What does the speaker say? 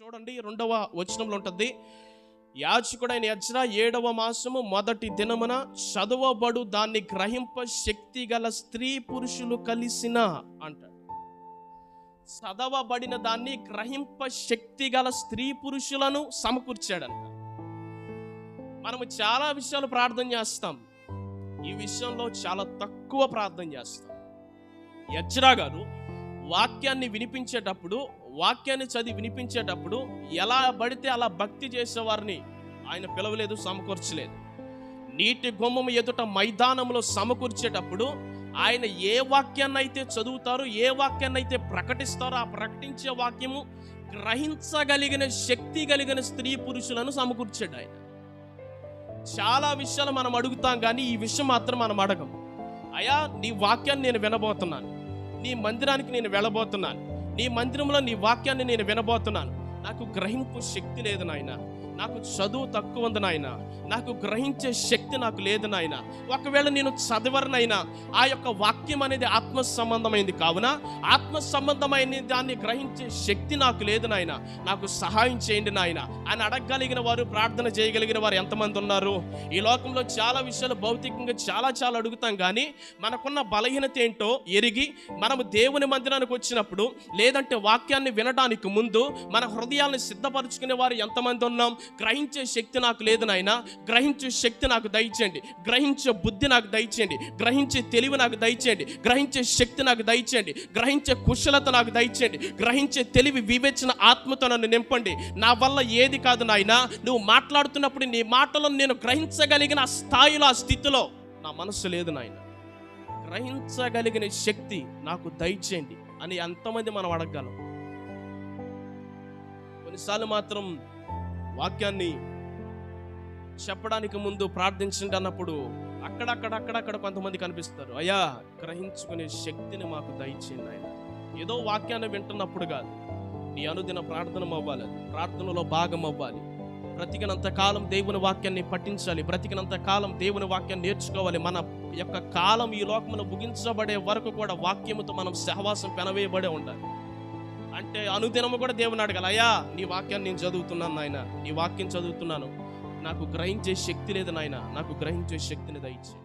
చూడండి 2వ వచనంలో ఉంటుంది, యాజకుడైన ఎజ్రా 7వ మాసము మొదటి దినమున చదువబడు దాన్ని గ్రహింప శక్తి గల స్త్రీ పురుషులు కలిసిన అంటాడు. చదవబడిన దాన్ని గ్రహింప శక్తి గల స్త్రీ పురుషులను సమకూర్చాడంట. మనము చాలా విషయాలు ప్రార్థన చేస్తాం, ఈ విషయంలో చాలా తక్కువ ప్రార్థన చేస్తాం. ఎజ్రా గారు వాక్యాన్ని వినిపించేటప్పుడు, వాక్యాన్ని చదివి వినిపించేటప్పుడు ఎలా పడితే అలా భక్తి చేసేవారిని ఆయన పిలవలేదు, సమకూర్చలేదు. నీటి గుమ్మము ఎదుట మైదానంలో సమకూర్చేటప్పుడు ఆయన ఏ వాక్యాన్ని అయితే చదువుతారో, ఏ వాక్యాన్ని అయితే ప్రకటిస్తారో, ఆ ప్రకటించే వాక్యము గ్రహించగలిగిన శక్తి కలిగిన స్త్రీ పురుషులను సమకూర్చాడు ఆయన. చాలా విషయాలు మనం అడుగుతాం, కానీ ఈ విషయం మాత్రం మనం అడగం. అయ్యా, నీ వాక్యాన్ని నేను వినబోతున్నాను, నీ మందిరానికి నేను వెళ్ళబోతున్నాను, నీ మందిరంలో నీ వాక్యాన్ని నేను వినబోతున్నాను. నాకు గ్రహింపు శక్తి లేదు నాయన, నాకు చదువు తక్కువ ఉంది నాయన, నాకు గ్రహించే శక్తి నాకు లేదు నాయన. ఒకవేళ నేను చదవరనైనా ఆ యొక్క వాక్యం అనేది ఆత్మ సంబంధమైంది కావున ఆత్మ సంబంధమైన దాన్ని గ్రహించే శక్తి నాకు లేదు నాయన, నాకు సహాయం చేయండి నాయన అని అడగగలిగిన వారు, ప్రార్థన చేయగలిగిన వారు ఎంతమంది ఉన్నారు? ఈ లోకంలో చాలా విషయాలు భౌతికంగా చాలా అడుగుతాం, కానీ మనకున్న బలహీనత ఏంటో ఎరిగి మనము దేవుని మందిరానికి వచ్చినప్పుడు, లేదంటే వాక్యాన్ని వినడానికి ముందు మన హృదయాన్ని సిద్ధపరచుకునే వారు ఎంతమంది ఉన్నాం? గ్రహించే శక్తి నాకు లేదు నాయనా, గ్రహించే శక్తి నాకు దయచేయండి, గ్రహించే బుద్ధి నాకు దయచేయండి, గ్రహించే తెలివి నాకు దయచేయండి, గ్రహించే శక్తి నాకు దయచేయండి, గ్రహించే కుశలత నాకు దయచేయండి, గ్రహించే తెలివి వివేచన ఆత్మతో నన్ను నింపండి. నా వల్ల ఏది కాదు నాయనా, నువ్వు మాట్లాడుతున్నప్పుడు నీ మాటలను నేను గ్రహించగలిగిన ఆ స్థాయిలో, ఆ స్థితిలో నా మనస్సు లేదు నాయన, గ్రహించగలిగిన శక్తి నాకు దయచేయండి అని ఎంతమంది మనం అడగగలం? కొన్నిసార్లు మాత్రం వాక్యాన్ని చెప్పడానికి ముందు ప్రార్థించండి అన్నప్పుడు అక్కడక్కడ కొంతమంది కనిపిస్తారు. అయ్యా, గ్రహించుకునే శక్తిని మాకు దయచేయండి ఆయన. ఏదో వాక్యాన్ని వింటున్నప్పుడు కాదు, నీ అనుదిన ప్రార్థన అవ్వాలి, ప్రార్థనలో భాగం అవ్వాలి. బ్రతికినంత కాలం దేవుని వాక్యాన్ని పఠించాలి, బ్రతికినంత కాలం దేవుని వాక్యాన్ని నేర్చుకోవాలి. మన యొక్క కాలం ఈ లోకమును ముగించబడే వరకు కూడా వాక్యముతో మనం సహవాసం పెనవేయబడే ఉండాలి. అంటే అనుదినము కూడా దేవుని అడగాలి, అయ్యా నీ వాక్యాన్ని నేను చదువుతున్నాను నాయన, నీ వాక్యం చదువుతున్నాను, నాకు గ్రహించే శక్తి లేదు నాయన, నాకు గ్రహించే శక్తిని దయచేయి.